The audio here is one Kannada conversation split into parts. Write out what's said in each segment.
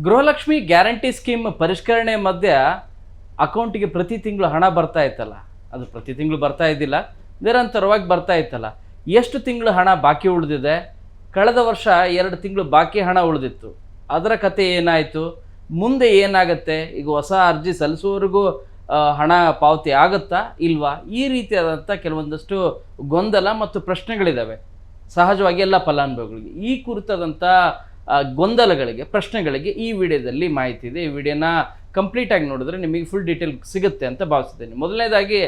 ಗೃಹಲಕ್ಷ್ಮಿ ಗ್ಯಾರಂಟಿ ಸ್ಕೀಮ್ ಪರಿಷ್ಕರಣೆ ಮಧ್ಯ ಅಕೌಂಟಿಗೆ ಪ್ರತಿ ತಿಂಗಳು ಹಣ ಬರ್ತಾ ಇತ್ತಲ್ಲ, ಅದು ಪ್ರತಿ ತಿಂಗಳು ಬರ್ತಾ ಇದ್ದಿಲ್ಲ, ನಿರಂತರವಾಗಿ ಬರ್ತಾ ಇತ್ತಲ್ಲ. ಎಷ್ಟು ತಿಂಗಳು ಹಣ ಬಾಕಿ ಉಳಿದಿದೆ? ಕಳೆದ ವರ್ಷ 2 ತಿಂಗಳು ಬಾಕಿ ಹಣ ಉಳಿದಿತ್ತು. ಅದರ ಕತೆ ಏನಾಯಿತು? ಮುಂದೆ ಏನಾಗುತ್ತೆ? ಈಗ ಹೊಸ ಅರ್ಜಿ ಸಲ್ಲಿಸುವವರೆಗೂ ಹಣ ಪಾವತಿ ಆಗುತ್ತಾ ಇಲ್ವಾ? ಈ ರೀತಿಯಾದಂಥ ಕೆಲವೊಂದಷ್ಟು ಗೊಂದಲ ಮತ್ತು ಪ್ರಶ್ನೆಗಳಿದ್ದಾವೆ ಸಹಜವಾಗಿ ಎಲ್ಲ ಫಲಾನುಭವಿಗಳಿಗೆ. ಈ ಕುರಿತಾದಂಥ ಗೊಂದಲಗಳಿಗೆ, ಪ್ರಶ್ನೆಗಳಿಗೆ ಈ ವಿಡಿಯೋದಲ್ಲಿ ಮಾಹಿತಿ ಇದೆ. ಈ ವಿಡಿಯೋನ ಕಂಪ್ಲೀಟಾಗಿ ನೋಡಿದ್ರೆ ನಿಮಗೆ ಫುಲ್ ಡೀಟೇಲ್ ಸಿಗುತ್ತೆ ಅಂತ ಭಾವಿಸಿದ್ದೇನೆ. ಮೊದಲನೇದಾಗಿ,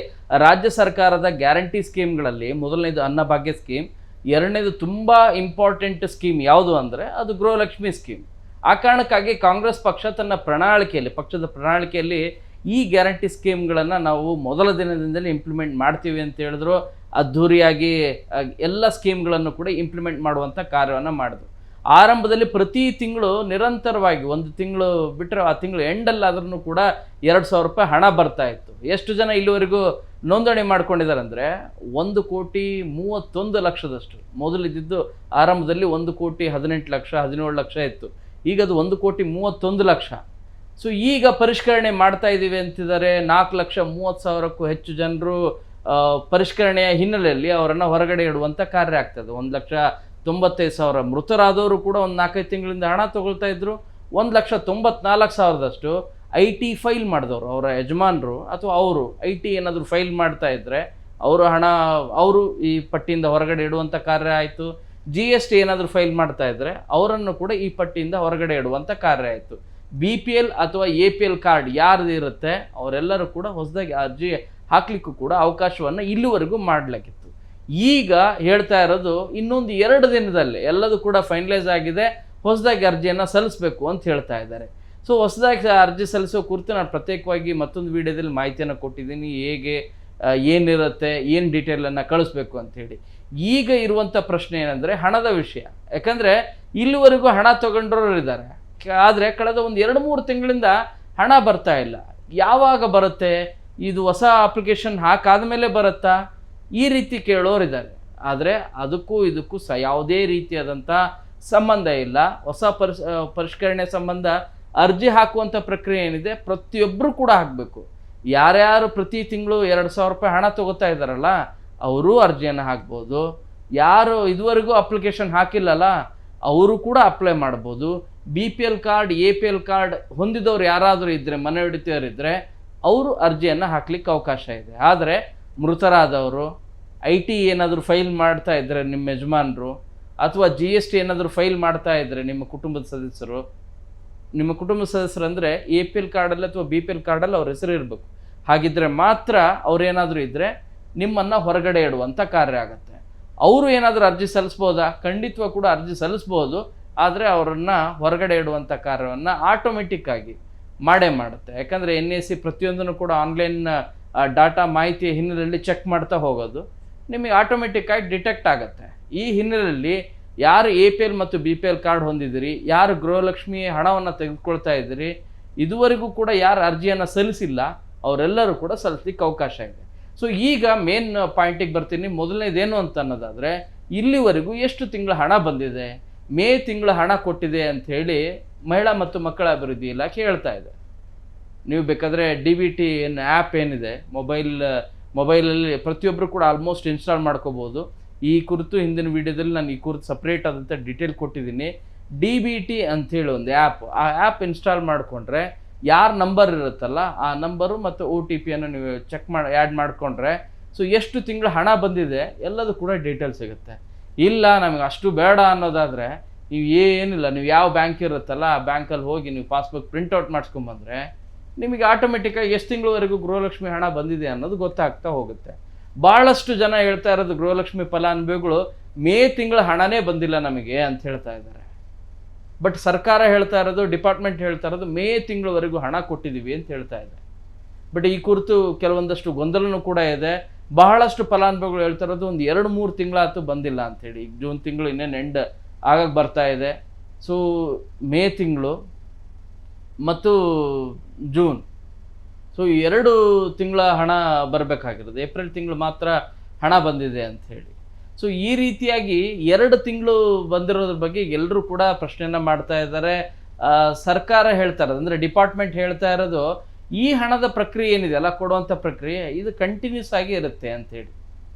ರಾಜ್ಯ ಸರ್ಕಾರದ ಗ್ಯಾರಂಟಿ ಸ್ಕೀಮ್ಗಳಲ್ಲಿ ಮೊದಲನೇದು ಅನ್ನಭಾಗ್ಯ ಸ್ಕೀಮ್, ಎರಡನೇದು ತುಂಬ ಇಂಪಾರ್ಟೆಂಟ್ ಸ್ಕೀಮ್ ಯಾವುದು ಅಂದರೆ ಅದು ಗೃಹಲಕ್ಷ್ಮಿ ಸ್ಕೀಮ್. ಆ ಕಾರಣಕ್ಕಾಗಿ ಕಾಂಗ್ರೆಸ್ ಪಕ್ಷ ತನ್ನ ಪಕ್ಷದ ಪ್ರಣಾಳಿಕೆಯಲ್ಲಿ ಈ ಗ್ಯಾರಂಟಿ ಸ್ಕೀಮ್ಗಳನ್ನು ನಾವು ಮೊದಲ ದಿನದಿಂದಲೇ ಇಂಪ್ಲಿಮೆಂಟ್ ಮಾಡ್ತೀವಿ ಅಂತ ಹೇಳಿದ್ರು. ಅದ್ಧೂರಿಯಾಗಿ ಎಲ್ಲ ಸ್ಕೀಮ್ಗಳನ್ನು ಕೂಡ ಇಂಪ್ಲಿಮೆಂಟ್ ಮಾಡುವಂಥ ಕಾರ್ಯವನ್ನು ಮಾಡಿದ್ರು. ಆರಂಭದಲ್ಲಿ ಪ್ರತಿ ತಿಂಗಳು ನಿರಂತರವಾಗಿ, ಒಂದು ತಿಂಗಳು ಬಿಟ್ಟರೆ ಆ ತಿಂಗಳು ಎಂಡಲ್ಲಾದ್ರೂ ಕೂಡ 2,000 ರೂಪಾಯಿ ಹಣ ಬರ್ತಾ ಇತ್ತು. ಎಷ್ಟು ಜನ ಇಲ್ಲಿವರೆಗೂ ನೋಂದಣಿ ಮಾಡ್ಕೊಂಡಿದ್ದಾರೆ ಅಂದರೆ 1,31,00,000 ಮೊದಲಿದ್ದು ಆರಂಭದಲ್ಲಿ 1,18,00,000 17 ಲಕ್ಷ ಇತ್ತು. ಈಗ ಅದು 1,31,00,000. ಸೊ ಈಗ ಪರಿಷ್ಕರಣೆ ಮಾಡ್ತಾ ಇದ್ದೀವಿ ಅಂತಿದ್ದಾರೆ. 4,30,000ಕ್ಕೂ ಹೆಚ್ಚು ಜನರು ಪರಿಷ್ಕರಣೆಯ ಹಿನ್ನೆಲೆಯಲ್ಲಿ ಅವರನ್ನು ಹೊರಗಡೆ ಇಡುವಂಥ ಕಾರ್ಯ ಆಗ್ತದೆ. 1,95,000 ಮೃತರಾದವರು ಕೂಡ ಒಂದು 4-5 ತಿಂಗಳಿಂದ ಹಣ ತಗೊಳ್ತಾ ಇದ್ರು. 1,94,000 IT ಫೈಲ್ ಮಾಡಿದವರು, ಅವರ ಯಜಮಾನರು ಅಥವಾ ಅವರು IT ಏನಾದರೂ ಫೈಲ್ ಮಾಡ್ತಾ ಇದ್ದರೆ ಅವರು ಈ ಪಟ್ಟಿಯಿಂದ ಹೊರಗಡೆ ಇಡುವಂಥ ಕಾರ್ಯ ಆಯಿತು. GST ಏನಾದರೂ ಫೈಲ್ ಮಾಡ್ತಾ ಇದ್ದರೆ ಅವರನ್ನು ಕೂಡ ಈ ಪಟ್ಟಿಯಿಂದ ಹೊರಗಡೆ ಇಡುವಂಥ ಕಾರ್ಯ ಆಯಿತು. BPL ಅಥವಾ APL ಕಾರ್ಡ್ ಯಾರ್ದು ಇರುತ್ತೆ ಅವರೆಲ್ಲರೂ ಕೂಡ ಹೊಸದಾಗಿ ಅರ್ಜಿ ಹಾಕಲಿಕ್ಕೂ ಕೂಡ ಅವಕಾಶವನ್ನು ಇಲ್ಲಿವರೆಗೂ ಮಾಡಲಾಗಿತ್ತು. ಈಗ ಹೇಳ್ತಾ ಇರೋದು ಇನ್ನೊಂದು 2 ದಿನದಲ್ಲಿ ಎಲ್ಲದೂ ಕೂಡ ಫೈನಲೈಸ್ ಆಗಿದೆ, ಹೊಸದಾಗಿ ಅರ್ಜಿಯನ್ನು ಸಲ್ಲಿಸಬೇಕು ಅಂತ ಹೇಳ್ತಾ ಇದ್ದಾರೆ. ಸೊ ಹೊಸದಾಗಿ ಅರ್ಜಿ ಸಲ್ಲಿಸೋ ಕುರಿತು ನಾನು ಪ್ರತ್ಯೇಕವಾಗಿ ಮತ್ತೊಂದು ವಿಡಿಯೋದಲ್ಲಿ ಮಾಹಿತಿಯನ್ನು ಕೊಟ್ಟಿದ್ದೀನಿ, ಹೇಗೆ ಏನಿರುತ್ತೆ, ಏನು ಡೀಟೇಲನ್ನು ಕಳಿಸ್ಬೇಕು ಅಂಥೇಳಿ. ಈಗ ಇರುವಂಥ ಪ್ರಶ್ನೆ ಏನಂದರೆ ಹಣದ ವಿಷಯ. ಯಾಕಂದರೆ ಇಲ್ಲಿವರೆಗೂ ಹಣ ತೊಗೊಂಡ್ರೋರು ಇದ್ದಾರೆ, ಆದರೆ ಕಳೆದ ಒಂದು 2-3 ತಿಂಗಳಿಂದ ಹಣ ಬರ್ತಾ ಇಲ್ಲ. ಯಾವಾಗ ಬರುತ್ತೆ? ಇದು ಹೊಸ ಅಪ್ಲಿಕೇಶನ್ ಹಾಕಾದ ಮೇಲೆ ಬರುತ್ತಾ? ಈ ರೀತಿ ಕೇಳೋರಿದ್ದಾರೆ. ಆದರೆ ಅದಕ್ಕೂ ಇದಕ್ಕೂ ಯಾವುದೇ ರೀತಿಯಾದಂಥ ಸಂಬಂಧ ಇಲ್ಲ. ಹೊಸ ಪರಿಷ್ಕರಣೆ ಸಂಬಂಧ ಅರ್ಜಿ ಹಾಕುವಂಥ ಪ್ರಕ್ರಿಯೆ ಏನಿದೆ ಪ್ರತಿಯೊಬ್ಬರು ಕೂಡ ಹಾಕಬೇಕು. ಯಾರ್ಯಾರು ಪ್ರತಿ ತಿಂಗಳು 2,000 ರೂಪಾಯಿ ಹಣ ತೊಗೋತಾ ಇದ್ದಾರಲ್ಲ ಅವರೂ ಅರ್ಜಿಯನ್ನು ಹಾಕ್ಬೋದು. ಯಾರು ಇದುವರೆಗೂ ಅಪ್ಲಿಕೇಶನ್ ಹಾಕಿಲ್ಲಲ್ಲ ಅವರು ಕೂಡ ಅಪ್ಲೈ ಮಾಡ್ಬೋದು. BPL ಕಾರ್ಡ್, APL ಕಾರ್ಡ್ ಹೊಂದಿದವರು ಯಾರಾದರೂ ಇದ್ದರೆ, ಮನೆ ಹಿಡಿತವರಿದ್ದರೆ ಅವರು ಅರ್ಜಿಯನ್ನು ಹಾಕ್ಲಿಕ್ಕೆ ಅವಕಾಶ ಇದೆ. ಆದರೆ ಮೃತರಾದವರು, IT ಏನಾದರೂ ಫೈಲ್ ಮಾಡ್ತಾ ಇದ್ದರೆ ನಿಮ್ಮ ಯಜಮಾನರು, ಅಥವಾ GST ಏನಾದರೂ ಫೈಲ್ ಮಾಡ್ತಾ ಇದ್ದರೆ ನಿಮ್ಮ ಕುಟುಂಬದ ಸದಸ್ಯರು ಅಂದರೆ APL ಕಾರ್ಡಲ್ಲಿ ಅಥವಾ BPL ಕಾರ್ಡಲ್ಲಿ ಅವ್ರ ಹೆಸರು ಇರಬೇಕು. ಹಾಗಿದ್ದರೆ ಮಾತ್ರ ಅವರೇನಾದರೂ ಇದ್ದರೆ ನಿಮ್ಮನ್ನು ಹೊರಗಡೆ ಇಡುವಂಥ ಕಾರ್ಯ ಆಗುತ್ತೆ. ಅವರು ಏನಾದರೂ ಅರ್ಜಿ ಸಲ್ಲಿಸ್ಬೋದಾ? ಖಂಡಿತವಾಗಿ ಕೂಡ ಅರ್ಜಿ ಸಲ್ಲಿಸ್ಬೋದು. ಆದರೆ ಅವರನ್ನು ಹೊರಗಡೆ ಇಡುವಂಥ ಕಾರ್ಯವನ್ನು ಆಟೋಮೆಟಿಕ್ಕಾಗಿ ಮಾಡೇ ಮಾಡುತ್ತೆ. ಯಾಕಂದರೆ NAC ಪ್ರತಿಯೊಂದನ್ನು ಕೂಡ ಆನ್ಲೈನ್ ಡಾಟಾ ಮಾಹಿತಿಯ ಹಿನ್ನೆಲೆಯಲ್ಲಿ ಚೆಕ್ ಮಾಡ್ತಾ ಹೋಗೋದು ನಿಮಗೆ ಆಟೋಮೆಟಿಕ್ಕಾಗಿ ಡಿಟೆಕ್ಟ್ ಆಗುತ್ತೆ. ಈ ಹಿನ್ನೆಲೆಯಲ್ಲಿ ಯಾರು APL ಮತ್ತು BPL ಕಾರ್ಡ್ ಹೊಂದಿದ್ದೀರಿ, ಯಾರು ಗೃಹಲಕ್ಷ್ಮಿ ಹಣವನ್ನು ತೆಗೆದುಕೊಳ್ತಾ ಇದ್ದೀರಿ, ಇದುವರೆಗೂ ಕೂಡ ಯಾರು ಅರ್ಜಿಯನ್ನು ಸಲ್ಲಿಸಿಲ್ಲ ಅವರೆಲ್ಲರೂ ಕೂಡ ಸಲ್ಲಿಸಲಿಕ್ಕೆ ಅವಕಾಶ ಇದೆ. ಸೊ ಈಗ ಮೇನ್ ಪಾಯಿಂಟಿಗೆ ಬರ್ತೀನಿ. ಮೊದಲನೇದೇನು ಅಂತ ಅನ್ನೋದಾದರೆ, ಇಲ್ಲಿವರೆಗೂ ಎಷ್ಟು ತಿಂಗಳ ಹಣ ಬಂದಿದೆ? ಮೇ ತಿಂಗಳ ಹಣ ಕೊಟ್ಟಿದೆ ಅಂಥೇಳಿ ಮಹಿಳಾ ಮತ್ತು ಮಕ್ಕಳ ಅಭಿವೃದ್ಧಿ ಇಲಾಖೆ ಹೇಳ್ತಾ ಇದೆ. ನೀವು ಬೇಕಾದರೆ DBT ಆ್ಯಪ್ ಏನಿದೆ ಮೊಬೈಲಲ್ಲಿ ಪ್ರತಿಯೊಬ್ಬರು ಕೂಡ ಆಲ್ಮೋಸ್ಟ್ ಇನ್ಸ್ಟಾಲ್ ಮಾಡ್ಕೋಬೋದು. ಈ ಕುರಿತು ಹಿಂದಿನ ವೀಡಿಯೋದಲ್ಲಿ ನಾನು ಈ ಕುರಿತು ಸಪ್ರೇಟ್ ಆದಂಥ ಡೀಟೇಲ್ ಕೊಟ್ಟಿದ್ದೀನಿ. DBT ಅಂಥೇಳಿ ಒಂದು ಆ್ಯಪ್, ಆ ಆ್ಯಪ್ ಇನ್ಸ್ಟಾಲ್ ಮಾಡಿಕೊಂಡ್ರೆ ಯಾರ ನಂಬರ್ ಇರುತ್ತಲ್ಲ ಆ ನಂಬರು ಮತ್ತು OTPಯನ್ನು ನೀವು ಆ್ಯಡ್ ಮಾಡಿಕೊಂಡ್ರೆ ಸೊ ಎಷ್ಟು ತಿಂಗಳು ಹಣ ಬಂದಿದೆ ಎಲ್ಲದು ಕೂಡ ಡೀಟೇಲ್ ಸಿಗುತ್ತೆ. ಇಲ್ಲ ನಮಗೆ ಅಷ್ಟು ಬೇಡ ಅನ್ನೋದಾದರೆ ನೀವು ಏನಿಲ್ಲ, ನೀವು ಯಾವ ಬ್ಯಾಂಕ್ ಇರುತ್ತಲ್ಲ ಆ ಬ್ಯಾಂಕಲ್ಲಿ ಹೋಗಿ ನೀವು ಪಾಸ್ಬುಕ್ ಪ್ರಿಂಟೌಟ್ ಮಾಡಿಸ್ಕೊಂಬಂದರೆ ನಿಮಗೆ ಆಟೋಮೆಟಿಕ್ಕಾಗಿ ಎಷ್ಟು ತಿಂಗಳವರೆಗೂ ಗೃಹಲಕ್ಷ್ಮಿ ಹಣ ಬಂದಿದೆ ಅನ್ನೋದು ಗೊತ್ತಾಗ್ತಾ ಹೋಗುತ್ತೆ. ಭಾಳಷ್ಟು ಜನ ಹೇಳ್ತಾ ಇರೋದು ಗೃಹಲಕ್ಷ್ಮಿ ಫಲಾನುಭವಿಗಳು ಮೇ ತಿಂಗಳ ಹಣನೇ ಬಂದಿಲ್ಲ ನಮಗೆ ಅಂತ ಹೇಳ್ತಾ ಇದ್ದಾರೆ. ಬಟ್ ಸರ್ಕಾರ ಹೇಳ್ತಾ ಇರೋದು, ಡಿಪಾರ್ಟ್ಮೆಂಟ್ ಹೇಳ್ತಾ ಇರೋದು ಮೇ ತಿಂಗಳವರೆಗೂ ಹಣ ಕೊಟ್ಟಿದ್ದೀವಿ ಅಂತ ಹೇಳ್ತಾ ಇದೆ. ಬಟ್ ಈ ಕುರಿತು ಕೆಲವೊಂದಷ್ಟು ಗೊಂದಲನೂ ಕೂಡ ಇದೆ. ಬಹಳಷ್ಟು ಫಲಾನುಭವಿಗಳು ಹೇಳ್ತಾ ಇರೋದು ಒಂದು 2-3 ತಿಂಗಳಾಯ್ತು ಬಂದಿಲ್ಲ ಅಂಥೇಳಿ. ಈಗ ಜೂನ್ ತಿಂಗಳು ಇನ್ನೇನು ಎಂಡ್ ಆಗಕ್ಕೆ ಬರ್ತಾ ಇದೆ. ಸೊ ಮೇ ತಿಂಗಳು ಮತ್ತು ಜೂನ್, ಸೊ 2 ತಿಂಗಳ ಹಣ ಬರಬೇಕಾಗಿರೋದು, ಏಪ್ರಿಲ್ ತಿಂಗಳು ಮಾತ್ರ ಹಣ ಬಂದಿದೆ ಅಂಥೇಳಿ. ಸೊ ಈ ರೀತಿಯಾಗಿ 2 ತಿಂಗಳು ಬಂದಿರೋದ್ರ ಬಗ್ಗೆ ಎಲ್ಲರೂ ಕೂಡ ಪ್ರಶ್ನೆಯನ್ನು ಮಾಡ್ತಾ ಇದ್ದಾರೆ. ಸರ್ಕಾರ ಹೇಳ್ತಾ ಇರೋದು ಅಂದರೆ ಡಿಪಾರ್ಟ್ಮೆಂಟ್ ಹೇಳ್ತಾ ಇರೋದು ಈ ಹಣದ ಪ್ರಕ್ರಿಯೆ ಏನಿದೆಯಲ್ಲ ಕೊಡುವಂಥ ಪ್ರಕ್ರಿಯೆ ಇದು ಕಂಟಿನ್ಯೂಸ್ ಆಗಿ ಇರುತ್ತೆ ಅಂಥೇಳಿ.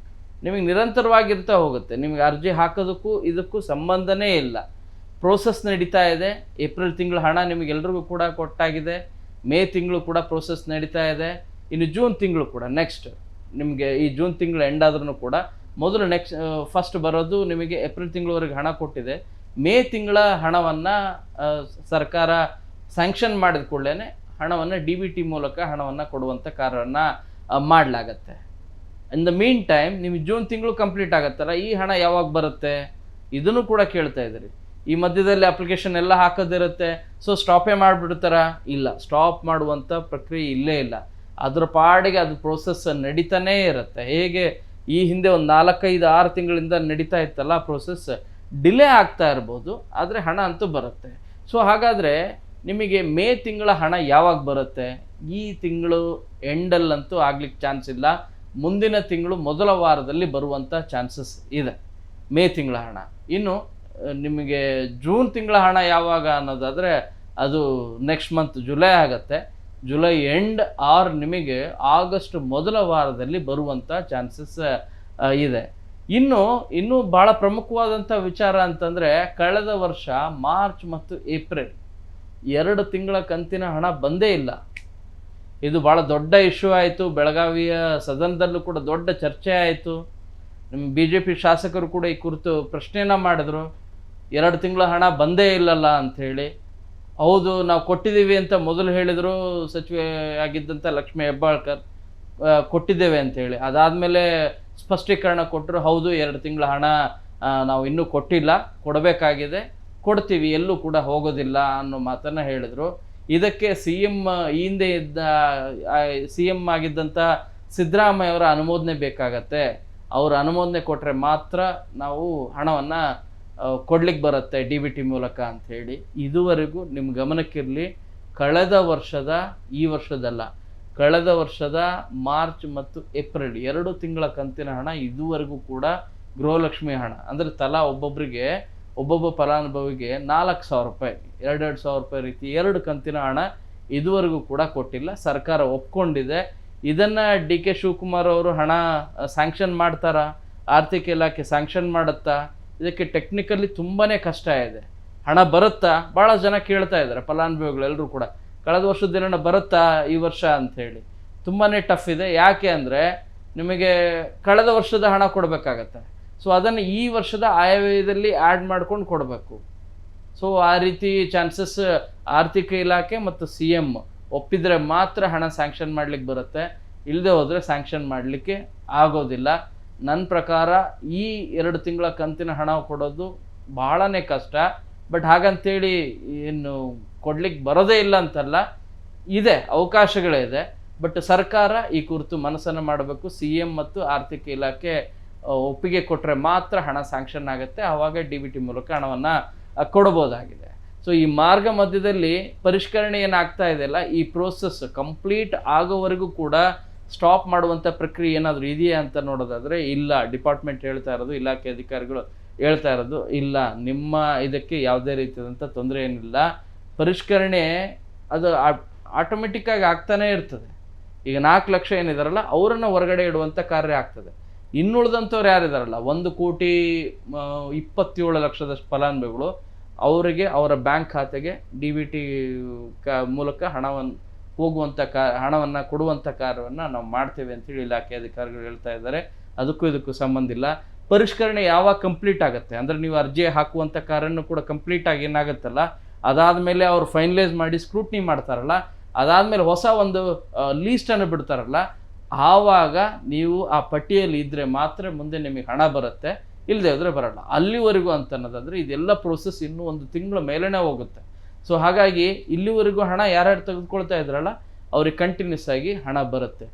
ನಿಮಗೆ ನಿರಂತರವಾಗಿರ್ತಾ ಹೋಗುತ್ತೆ. ನಿಮಗೆ ಅರ್ಜಿ ಹಾಕೋದಕ್ಕೂ ಇದಕ್ಕೂ ಸಂಬಂಧನೇ ಇಲ್ಲ. ಪ್ರೋಸೆಸ್ ನಡೀತಾ ಇದೆ. ಏಪ್ರಿಲ್ ತಿಂಗಳ ಹಣ ನಿಮಗೆಲ್ರಿಗೂ ಕೂಡ ಕೊಟ್ಟಾಗಿದೆ. ಮೇ ತಿಂಗಳು ಕೂಡ ಪ್ರೋಸೆಸ್ ನಡೀತಾ ಇದೆ. ಇನ್ನು ಜೂನ್ ತಿಂಗಳು ಕೂಡ ನೆಕ್ಸ್ಟ್ ನಿಮಗೆ ಈ ಜೂನ್ ತಿಂಗಳು ಎಂಡ್ ಆದ್ರೂ ಕೂಡ ಮೊದಲು ಫಸ್ಟ್ ಬರೋದು ನಿಮಗೆ ಏಪ್ರಿಲ್ ತಿಂಗಳವರೆಗೆ ಹಣ ಕೊಟ್ಟಿದೆ. ಮೇ ತಿಂಗಳ ಹಣವನ್ನು ಸರ್ಕಾರ ಸ್ಯಾಂಕ್ಷನ್ ಮಾಡಿದ ಕೂಡಲೇ ಹಣವನ್ನು DBT ಮೂಲಕ ಹಣವನ್ನು ಕೊಡುವಂಥ ಕಾರ್ಯವನ್ನು ಮಾಡಲಾಗತ್ತೆ. ಇನ್ ದ ಮೀನ್ ಟೈಮ್ ನಿಮಗೆ ಜೂನ್ ತಿಂಗಳು ಕಂಪ್ಲೀಟ್ ಆಗುತ್ತಲ್ಲ, ಈ ಹಣ ಯಾವಾಗ ಬರುತ್ತೆ ಇದನ್ನು ಕೂಡ ಕೇಳ್ತಾ ಇದ್ದೀರಿ. ಈ ಮಧ್ಯದಲ್ಲಿ ಅಪ್ಲಿಕೇಶನ್ ಎಲ್ಲ ಹಾಕೋದಿರುತ್ತೆ, ಸೊ ಸ್ಟಾಪೇ ಮಾಡಿಬಿಡ್ತಾರ? ಇಲ್ಲ, ಸ್ಟಾಪ್ ಮಾಡುವಂಥ ಪ್ರಕ್ರಿಯೆ ಇಲ್ಲೇ ಇಲ್ಲ. ಅದ್ರ ಪಾಡಿಗೆ ಅದು ಪ್ರೋಸೆಸ್ ನಡೀತಾನೇ ಇರುತ್ತೆ. ಹೇಗೆ ಈ ಹಿಂದೆ ಒಂದು 4-5-6 ತಿಂಗಳಿಂದ ನಡೀತಾ ಇತ್ತಲ್ಲ ಪ್ರೋಸೆಸ್, ಡಿಲೇ ಆಗ್ತಾ ಇರ್ಬೋದು, ಆದರೆ ಹಣ ಅಂತೂ ಬರುತ್ತೆ. ಸೊ ಹಾಗಾದರೆ ನಿಮಗೆ ಮೇ ತಿಂಗಳ ಹಣ ಯಾವಾಗ ಬರುತ್ತೆ? ಈ ತಿಂಗಳು ಎಂಡಲ್ಲಂತೂ ಆಗ್ಲಿಕ್ಕೆ ಚಾನ್ಸ್ ಇಲ್ಲ. ಮುಂದಿನ ತಿಂಗಳು ಮೊದಲ ವಾರದಲ್ಲಿ ಬರುವಂಥ ಚಾನ್ಸಸ್ ಇದೆ ಮೇ ತಿಂಗಳ ಹಣ. ಇನ್ನು ನಿಮಗೆ ಜೂನ್ ತಿಂಗಳ ಹಣ ಯಾವಾಗ ಅನ್ನೋದಾದರೆ ಅದು ನೆಕ್ಸ್ಟ್ ಮಂತ್ ಜುಲೈ ಆಗುತ್ತೆ. ಜುಲೈ ಎಂಡ್ ಆರ್ ನಿಮಗೆ ಆಗಸ್ಟ್ ಮೊದಲ ವಾರದಲ್ಲಿ ಬರುವಂಥ ಚಾನ್ಸಸ್ ಇದೆ. ಇನ್ನೂ ಭಾಳ ಪ್ರಮುಖವಾದಂಥ ವಿಚಾರ ಅಂತಂದರೆ, ಕಳೆದ ವರ್ಷ ಮಾರ್ಚ್ ಮತ್ತು ಏಪ್ರಿಲ್ 2 ತಿಂಗಳ ಕಂತಿನ ಹಣ ಬಂದೇ ಇಲ್ಲ. ಇದು ಭಾಳ ದೊಡ್ಡ ಇಶ್ಯೂ ಆಯಿತು. ಬೆಳಗಾವಿಯ ಸದನದಲ್ಲೂ ಕೂಡ ದೊಡ್ಡ ಚರ್ಚೆ ಆಯಿತು. ನಿಮ್ಮ BJP ಶಾಸಕರು ಕೂಡ ಈ ಕುರಿತು ಪ್ರಶ್ನೆಯನ್ನು ಮಾಡಿದ್ರು, 2 ತಿಂಗಳ ಹಣ ಬಂದೇ ಇಲ್ಲಲ್ಲ ಅಂಥೇಳಿ. ಹೌದು, ನಾವು ಕೊಟ್ಟಿದ್ದೀವಿ ಅಂತ ಮೊದಲು ಹೇಳಿದರು ಸಚಿವೆ ಆಗಿದ್ದಂಥ ಲಕ್ಷ್ಮೀ ಹೆಬ್ಬಾಳ್ಕರ್, ಕೊಟ್ಟಿದ್ದೇವೆ ಅಂಥೇಳಿ. ಅದಾದಮೇಲೆ ಸ್ಪಷ್ಟೀಕರಣ ಕೊಟ್ಟರು, ಹೌದು 2 ತಿಂಗಳ ಹಣ ನಾವು ಇನ್ನೂ ಕೊಟ್ಟಿಲ್ಲ, ಕೊಡಬೇಕಾಗಿದೆ, ಕೊಡ್ತೀವಿ, ಎಲ್ಲೂ ಕೂಡ ಹೋಗೋದಿಲ್ಲ ಅನ್ನೋ ಮಾತನ್ನು ಹೇಳಿದರು. ಇದಕ್ಕೆ CM ಈ ಹಿಂದೆ ಇದ್ದ CM ಆಗಿದ್ದಂಥ ಸಿದ್ದರಾಮಯ್ಯ ಅವರ ಅನುಮೋದನೆ ಬೇಕಾಗತ್ತೆ. ಅವರ ಅನುಮೋದನೆ ಕೊಟ್ಟರೆ ಮಾತ್ರ ನಾವು ಹಣವನ್ನು ಕೊಡ್ಲಿಕ್ಕೆ ಬರುತ್ತೆ DBT ಮೂಲಕ ಅಂಥೇಳಿ. ಇದುವರೆಗೂ ನಿಮ್ಮ ಗಮನಕ್ಕಿರಲಿ, ಕಳೆದ ವರ್ಷದ, ಈ ವರ್ಷದಲ್ಲ, ಕಳೆದ ವರ್ಷದ ಮಾರ್ಚ್ ಮತ್ತು ಏಪ್ರಿಲ್ 2 ತಿಂಗಳ ಕಂತಿನ ಹಣ ಇದುವರೆಗೂ ಕೂಡ ಗೃಹಲಕ್ಷ್ಮಿ ಹಣ ಅಂದರೆ ತಲಾ ಒಬ್ಬೊಬ್ಬ ಫಲಾನುಭವಿಗೆ 4,000 ರೂಪಾಯಿ, 2,000 ರೂಪಾಯಿ ರೀತಿ 2 ಕಂತಿನ ಹಣ ಇದುವರೆಗೂ ಕೂಡ ಕೊಟ್ಟಿಲ್ಲ. ಸರ್ಕಾರ ಒಪ್ಕೊಂಡಿದೆ. ಇದನ್ನು DK ಶಿವಕುಮಾರ್ ಅವರು ಹಣ ಸ್ಯಾಂಕ್ಷನ್ ಮಾಡ್ತಾರಾ? ಆರ್ಥಿಕ ಇಲಾಖೆ ಸ್ಯಾಂಕ್ಷನ್ ಮಾಡುತ್ತಾ? ಇದಕ್ಕೆ ಟೆಕ್ನಿಕಲಿ ತುಂಬಾ ಕಷ್ಟ ಇದೆ. ಹಣ ಬರುತ್ತಾ? ಭಾಳ ಜನ ಕೇಳ್ತಾ ಇದ್ದಾರೆ ಫಲಾನುಭವಿಗಳೆಲ್ಲರೂ ಕೂಡ, ಕಳೆದ ವರ್ಷದ ದಿನ ಬರುತ್ತಾ ಈ ವರ್ಷ ಅಂಥೇಳಿ. ತುಂಬಾ ಟಫ್ ಇದೆ. ಯಾಕೆ ಅಂದರೆ ನಿಮಗೆ ಕಳೆದ ವರ್ಷದ ಹಣ ಕೊಡಬೇಕಾಗತ್ತೆ. ಸೊ ಅದನ್ನು ಈ ವರ್ಷದ ಆಯವ್ಯಯದಲ್ಲಿ ಆ್ಯಡ್ ಮಾಡ್ಕೊಂಡು ಕೊಡಬೇಕು. ಸೊ ಆ ರೀತಿ ಚಾನ್ಸಸ್ ಆರ್ಥಿಕ ಇಲಾಖೆ ಮತ್ತು CM ಒಪ್ಪಿದರೆ ಮಾತ್ರ ಹಣ ಸ್ಯಾಂಕ್ಷನ್ ಮಾಡಲಿಕ್ಕೆ ಬರುತ್ತೆ. ಇಲ್ಲದೆ ಹೋದರೆ ಸ್ಯಾಂಕ್ಷನ್ ಮಾಡಲಿಕ್ಕೆ ಆಗೋದಿಲ್ಲ. ನನ್ನ ಪ್ರಕಾರ ಈ 2 ತಿಂಗಳ ಕಂತಿನ ಹಣ ಕೊಡೋದು ಭಾಳನೇ ಕಷ್ಟ. ಬಟ್ ಹಾಗಂತೇಳಿ ಏನು ಕೊಡ್ಲಿಕ್ಕೆ ಬರೋದೇ ಇಲ್ಲ ಅಂತಲ್ಲ, ಇದೆ, ಅವಕಾಶಗಳಿದೆ. ಬಟ್ ಸರ್ಕಾರ ಈ ಕುರಿತು ಮನಸ್ಸನ್ನು ಮಾಡಬೇಕು. CM ಮತ್ತು ಆರ್ಥಿಕ ಇಲಾಖೆ ಒಪ್ಪಿಗೆ ಕೊಟ್ಟರೆ ಮಾತ್ರ ಹಣ ಸ್ಯಾಂಕ್ಷನ್ ಆಗುತ್ತೆ. ಆವಾಗ DBT ಮೂಲಕ ಹಣವನ್ನು ಕೊಡಬಹುದಾಗಿದೆ. ಸೊ ಈ ಮಾರ್ಗ ಮಧ್ಯದಲ್ಲಿ ಪರಿಷ್ಕರಣೆ ಏನಾಗ್ತಾ ಇದೆಯಲ್ಲ, ಈ ಪ್ರೋಸೆಸ್ ಕಂಪ್ಲೀಟ್ ಆಗೋವರೆಗೂ ಕೂಡ ಸ್ಟಾಪ್ ಮಾಡುವಂಥ ಪ್ರಕ್ರಿಯೆ ಏನಾದರೂ ಇದೆಯಾ ಅಂತ ನೋಡೋದಾದರೆ ಇಲ್ಲ. ಡಿಪಾರ್ಟ್ಮೆಂಟ್ ಹೇಳ್ತಾ ಇರೋದು, ಇಲಾಖೆ ಅಧಿಕಾರಿಗಳು ಹೇಳ್ತಾ ಇರೋದು ಇಲ್ಲ, ನಿಮ್ಮ ಇದಕ್ಕೆ ಯಾವುದೇ ರೀತಿಯಾದಂಥ ತೊಂದರೆ ಏನಿಲ್ಲ. ಪರಿಷ್ಕರಣೆ ಅದು ಆಟೋಮೆಟಿಕ್ಕಾಗಿ ಆಗ್ತಾನೇ ಇರ್ತದೆ. ಈಗ 4 ಲಕ್ಷ ಏನಿದಾರಲ್ಲ ಅವರನ್ನು ಹೊರಗಡೆ ಇಡುವಂಥ ಕಾರ್ಯ ಆಗ್ತದೆ. ಇನ್ನುಳಿದಂಥವ್ರು ಯಾರಿದಾರಲ್ಲ 1,27,00,000 ಫಲಾನುಭವಿಗಳು, ಅವರಿಗೆ ಅವರ ಬ್ಯಾಂಕ್ ಖಾತೆಗೆ DBT ಮೂಲಕ ಹಣವನ್ನು ಕೊಡುವಂಥ ಕಾರ್ಯವನ್ನು ನಾವು ಮಾಡ್ತೇವೆ ಅಂತೇಳಿ ಇಲಾಖೆ ಅಧಿಕಾರಿಗಳು ಹೇಳ್ತಾ ಇದ್ದಾರೆ. ಅದಕ್ಕೂ ಇದಕ್ಕೂ ಸಂಬಂಧ ಇಲ್ಲ. ಪರಿಷ್ಕರಣೆ ಯಾವಾಗ ಕಂಪ್ಲೀಟ್ ಆಗುತ್ತೆ ಅಂದರೆ ನೀವು ಅರ್ಜಿ ಹಾಕುವಂಥ ಕಾರ್ಯನೂ ಕೂಡ ಕಂಪ್ಲೀಟಾಗಿ ಏನಾಗುತ್ತಲ್ಲ, ಅದಾದಮೇಲೆ ಅವ್ರು ಫೈನಲೈಸ್ ಮಾಡಿ ಸ್ಕ್ರೂಟ್ನಿ ಮಾಡ್ತಾರಲ್ಲ, ಅದಾದಮೇಲೆ ಹೊಸ ಒಂದು ಲೀಸ್ಟನ್ನು ಬಿಡ್ತಾರಲ್ಲ, ಆವಾಗ ನೀವು ಆ ಪಟ್ಟಿಯಲ್ಲಿ ಇದ್ದರೆ ಮಾತ್ರ ಮುಂದೆ ನಿಮಗೆ ಹಣ ಬರುತ್ತೆ, ಇಲ್ಲದೆ ಹೋದರೆ ಬರಲ್ಲ. ಅಲ್ಲಿವರೆಗೂ ಅಂತ ಅನ್ನೋದಾದರೆ ಇದೆಲ್ಲ ಪ್ರೋಸೆಸ್ ಇನ್ನೂ 1 ತಿಂಗಳ ಮೇಲೇ ಹೋಗುತ್ತೆ. ಸೊ ಹಾಗಾಗಿ ಇಲ್ಲಿವರೆಗೂ ಹಣ ಯಾರ್ಯಾರು ತೆಗೆದುಕೊಳ್ತಾ ಇದ್ರಲ್ಲ ಅವ್ರಿಗೆ ಕಂಟಿನ್ಯೂಸ್ ಆಗಿ ಹಣ ಬರುತ್ತೆ.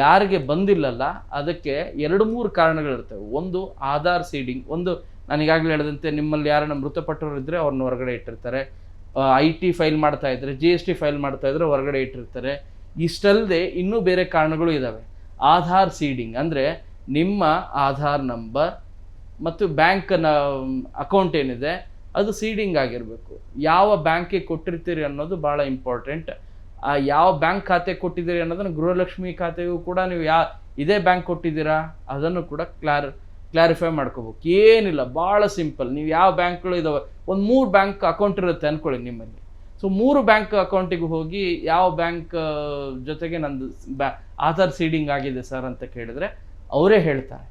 ಯಾರಿಗೆ ಬಂದಿಲ್ಲಲ್ಲ ಅದಕ್ಕೆ 2-3 ಕಾರಣಗಳಿರ್ತವೆ. ಒಂದು ಆಧಾರ್ ಸೀಡಿಂಗ್, ಒಂದು ನಾನೀಗಾಗಲೇ ಹೇಳಿದಂತೆ ನಿಮ್ಮಲ್ಲಿ ಯಾರನ್ನ ಮೃತಪಟ್ಟವರು ಇದ್ದರೆ ಅವ್ರನ್ನ ಹೊರಗಡೆ ಇಟ್ಟಿರ್ತಾರೆ, IT ಫೈಲ್ ಮಾಡ್ತಾ ಇದ್ದರೆ, GST ಫೈಲ್ ಮಾಡ್ತಾ ಇದ್ದರೆ ಹೊರಗಡೆ ಇಟ್ಟಿರ್ತಾರೆ. ಇಷ್ಟಲ್ಲದೆ ಇನ್ನೂ ಬೇರೆ ಕಾರಣಗಳು ಇದ್ದಾವೆ. ಆಧಾರ್ ಸೀಡಿಂಗ್ ಅಂದರೆ ನಿಮ್ಮ ಆಧಾರ್ ನಂಬರ್ ಮತ್ತು ಬ್ಯಾಂಕ್ನ ಅಕೌಂಟ್ ಏನಿದೆ ಅದು ಸೀಡಿಂಗ್ ಆಗಿರಬೇಕು. ಯಾವ ಬ್ಯಾಂಕಿಗೆ ಕೊಟ್ಟಿರ್ತೀರಿ ಅನ್ನೋದು ಭಾಳ ಇಂಪಾರ್ಟೆಂಟ್. ಯಾವ ಬ್ಯಾಂಕ್ ಖಾತೆ ಕೊಟ್ಟಿದ್ದೀರಿ ಅನ್ನೋದನ್ನು ಗೃಹಲಕ್ಷ್ಮಿ ಖಾತೆಗೂ ಕೂಡ ನೀವು ಇದೇ ಬ್ಯಾಂಕ್ ಕೊಟ್ಟಿದ್ದೀರಾ ಅದನ್ನು ಕೂಡ ಕ್ಲಾರಿಫೈ ಮಾಡ್ಕೋಬೇಕು. ಏನಿಲ್ಲ, ಭಾಳ ಸಿಂಪಲ್. ನೀವು ಯಾವ ಬ್ಯಾಂಕ್ಗಳು ಇದಾವೆ, ಒಂದು 3 ಬ್ಯಾಂಕ್ ಅಕೌಂಟ್ ಇರುತ್ತೆ ಅಂದ್ಕೊಳ್ಳಿ ನಿಮ್ಮಲ್ಲಿ. ಸೊ 3 ಬ್ಯಾಂಕ್ ಅಕೌಂಟಿಗೆ ಹೋಗಿ ಯಾವ ಬ್ಯಾಂಕ್ ಜೊತೆಗೆ ನಂದು ಆಧಾರ್ ಸೀಡಿಂಗ್ ಆಗಿದೆ ಸರ್ ಅಂತ ಕೇಳಿದ್ರೆ ಅವರೇ ಹೇಳ್ತಾರೆ,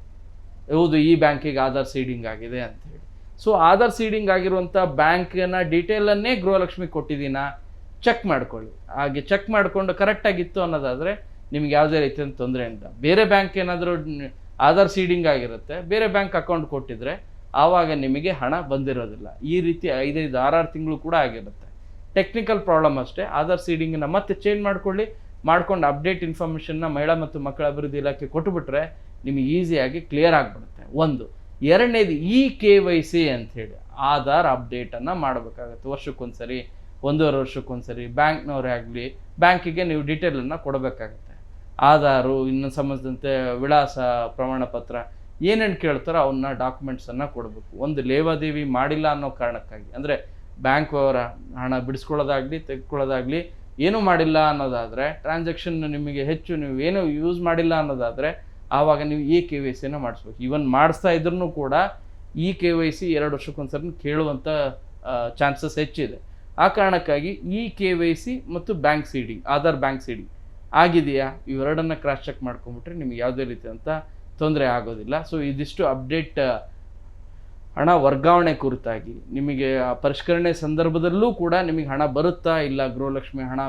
ಹೌದು ಈ ಬ್ಯಾಂಕಿಗೆ ಆಧಾರ್ ಸೀಡಿಂಗ್ ಆಗಿದೆ ಅಂತ ಹೇಳಿ. ಸೊ ಆಧಾರ್ ಸೀಡಿಂಗ್ ಆಗಿರುವಂಥ ಬ್ಯಾಂಕಿನ ಡೀಟೇಲನ್ನೇ ಗೃಹಲಕ್ಷ್ಮಿ ಕೊಟ್ಟಿದ್ದೀನಾ ಚೆಕ್ ಮಾಡ್ಕೊಳ್ಳಿ. ಹಾಗೆ ಚೆಕ್ ಮಾಡಿಕೊಂಡು ಕರೆಕ್ಟಾಗಿತ್ತು ಅನ್ನೋದಾದರೆ ನಿಮ್ಗೆ ಯಾವುದೇ ರೀತಿಯ ತೊಂದರೆ ಇಲ್ಲ. ಬೇರೆ ಬ್ಯಾಂಕ್ ಏನಾದರೂ ಆಧಾರ್ ಸೀಡಿಂಗ್ ಆಗಿರುತ್ತೆ, ಬೇರೆ ಬ್ಯಾಂಕ್ ಅಕೌಂಟ್ ಕೊಟ್ಟಿದ್ರೆ ಆವಾಗ ನಿಮಗೆ ಹಣ ಬಂದಿರೋದಿಲ್ಲ. ಈ ರೀತಿ 5-6 ತಿಂಗಳು ಕೂಡ ಆಗಿರುತ್ತೆ. ಟೆಕ್ನಿಕಲ್ ಪ್ರಾಬ್ಲಮ್ ಅಷ್ಟೇ. ಆಧಾರ್ ಸೀಡಿಂಗನ್ನು ಮತ್ತೆ ಚೇಂಜ್ ಮಾಡ್ಕೊಂಡು ಅಪ್ಡೇಟ್ ಇನ್ಫಾರ್ಮೇಷನ್ನ ಮಹಿಳಾ ಮತ್ತು ಮಕ್ಕಳ ಅಭಿವೃದ್ಧಿ ಇಲಾಖೆ ಕೊಟ್ಟುಬಿಟ್ರೆ ನಿಮಗೆ ಈಸಿಯಾಗಿ ಕ್ಲಿಯರ್ ಆಗಿಬಿಡುತ್ತೆ. ಒಂದು. ಎರಡನೇದು KYC ಅಂಥೇಳಿ ಆಧಾರ್ ಅಪ್ಡೇಟನ್ನು ಮಾಡಬೇಕಾಗತ್ತೆ. ವರ್ಷಕ್ಕೊಂದ್ಸರಿ, 1.5 ವರ್ಷಕ್ಕೊಂದ್ಸರಿ ಬ್ಯಾಂಕ್ನವರೇ ಆಗಲಿ ಬ್ಯಾಂಕಿಗೆ ನೀವು ಡೀಟೇಲನ್ನು ಕೊಡಬೇಕಾಗತ್ತೆ. ಆಧಾರು, ಇನ್ನು ಸಂಬಂಧಿಸಿದಂತೆ ವಿಳಾಸ, ಪ್ರಮಾಣ ಪತ್ರ ಏನೇನು ಕೇಳ್ತಾರೋ ಅವನ್ನ ಡಾಕ್ಯುಮೆಂಟ್ಸನ್ನು ಕೊಡಬೇಕು. ಒಂದು ಲೇವಾದೇವಿ ಮಾಡಿಲ್ಲ ಅನ್ನೋ ಕಾರಣಕ್ಕಾಗಿ, ಅಂದರೆ ಬ್ಯಾಂಕ್ ಅವರ ಹಣ ಬಿಡಿಸ್ಕೊಳ್ಳೋದಾಗಲಿ ತೆಗೆದುಕೊಳ್ಳೋದಾಗಲಿ ಏನೂ ಮಾಡಿಲ್ಲ ಅನ್ನೋದಾದರೆ, ಟ್ರಾನ್ಸಾಕ್ಷನ್ ನಿಮಗೆ ಹೆಚ್ಚು ನೀವು ಏನೂ ಯೂಸ್ ಮಾಡಿಲ್ಲ ಅನ್ನೋದಾದರೆ ಆವಾಗ ನೀವು KYCನ ಮಾಡಿಸ್ಬೇಕು. ಈವನ್ ಮಾಡಿಸ್ತಾ ಇದ್ರೂ ಕೂಡ KYC 2 ವರ್ಷಕ್ಕೊಂದ್ಸರಿ ಕೇಳುವಂಥ ಚಾನ್ಸಸ್ ಹೆಚ್ಚಿದೆ. ಆ ಕಾರಣಕ್ಕಾಗಿ KYC ಮತ್ತು bank seeding, Aadhaar bank seeding ಆಗಿದೆಯಾ ಇವೆರಡನ್ನು ಕ್ರಾಸ್ ಚೆಕ್ ಮಾಡ್ಕೊಂಬಿಟ್ರೆ ನಿಮಗೆ ಯಾವುದೇ ರೀತಿಯಂಥ ತೊಂದರೆ ಆಗೋದಿಲ್ಲ. ಸೊ ಇದಿಷ್ಟು ಅಪ್ಡೇಟ್ ಹಣ ವರ್ಗಾವಣೆ ಕುರಿತಾಗಿ. ನಿಮಗೆ ಪರಿಷ್ಕರಣೆ ಸಂದರ್ಭದಲ್ಲೂ ಕೂಡ ನಿಮಗೆ ಹಣ ಬರುತ್ತಾ ಇಲ್ಲ, ಗೃಹಲಕ್ಷ್ಮಿ ಹಣ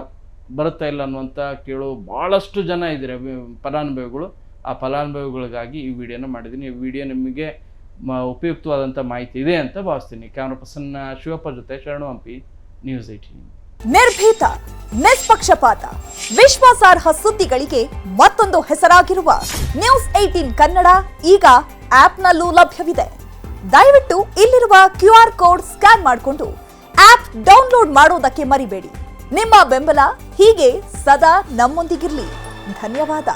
ಬರುತ್ತಾ ಇಲ್ಲ ಅನ್ನುವಂಥ ಕೇಳೋ ಭಾಳಷ್ಟು ಜನ ಇದ್ದಾರೆ ಫಲಾನುಭವಿಗಳು. ಆ ಫಲಾನುಭವಿಗಳಿಗಾಗಿ ಈ ವಿಡಿಯೋನ ಮಾಡಿದ್ದೀನಿ. ಈ ವಿಡಿಯೋ ನಿಮಗೆ ಉಪಯುಕ್ತವಾದಂಥ ಮಾಹಿತಿ ಇದೆ ಅಂತ ಭಾವಿಸ್ತೀನಿ. ಕ್ಯಾಮ್ರಾ ಪರ್ಸನ್ ಶಿವಪ್ಪ ಜೊತೆ ಶರಣು ಹಂಪಿ, ನ್ಯೂಸ್ 18. ನಿರ್ಭೀತ, ನಿಷ್ಪಕ್ಷಪಾತ, ವಿಶ್ವಾಸಾರ್ಹ ಸುದ್ದಿಗಳಿಗೆ ಮತ್ತೊಂದು ಹೆಸರಾಗಿರುವ ನ್ಯೂಸ್ 18 ಕನ್ನಡ ಈಗ ಆಪ್ನಲ್ಲೂ ಲಭ್ಯವಿದೆ. ದಯವಿಟ್ಟು ಇಲ್ಲಿರುವ QR ಕೋಡ್ ಸ್ಕ್ಯಾನ್ ಮಾಡಿಕೊಂಡು ಆಪ್ ಡೌನ್ಲೋಡ್ ಮಾಡೋದಕ್ಕೆ ಮರಿಬೇಡಿ. ನಿಮ್ಮ ಬೆಂಬಲ ಹೀಗೆ ಸದಾ ನಮ್ಮೊಂದಿಗಿರಲಿ. ಧನ್ಯವಾದ.